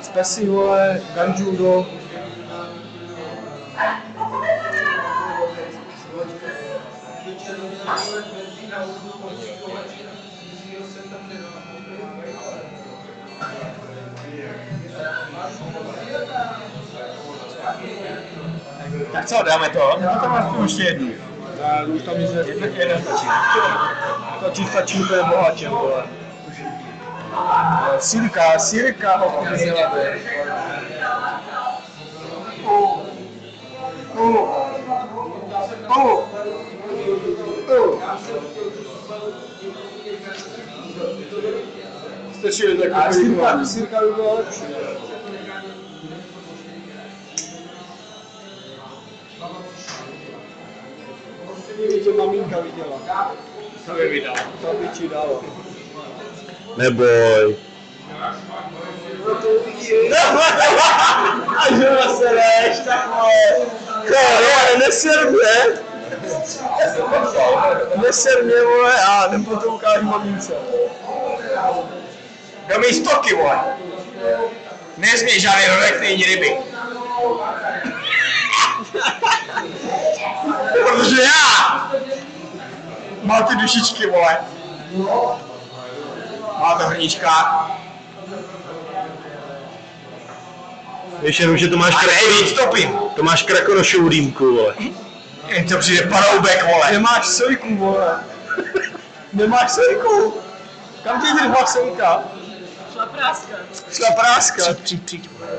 Spesi, vole, ganjudo. Tak co, dáme to? Já tam máš ještě jednu. A už tam nic Jeden stačí. Stačí úplně bohatě, vole. Sírka ho pomyslela. Stačí takový. A sírka by byla lepší. To maminka viděla. Co by vydal? To by ti dalo. Neboj. Až ho sereš, tak vole. Neser mě. Neser mě, vole, a nebo to ukážu mamince. Dám jí stoky, vole. Nezměj žádný rodek, není ryby. Protože já mám ty dušičky, vole. Má to hrníčka. Víš jenom, že to máš To máš krakonošovou dýmku, vole. Jen to přijde paroubek, vole. Nemáš sojku, vole. Nemáš sojku. Kam ti jde dva sojka? Šlapráska. Šlapráska. Přijď, vole.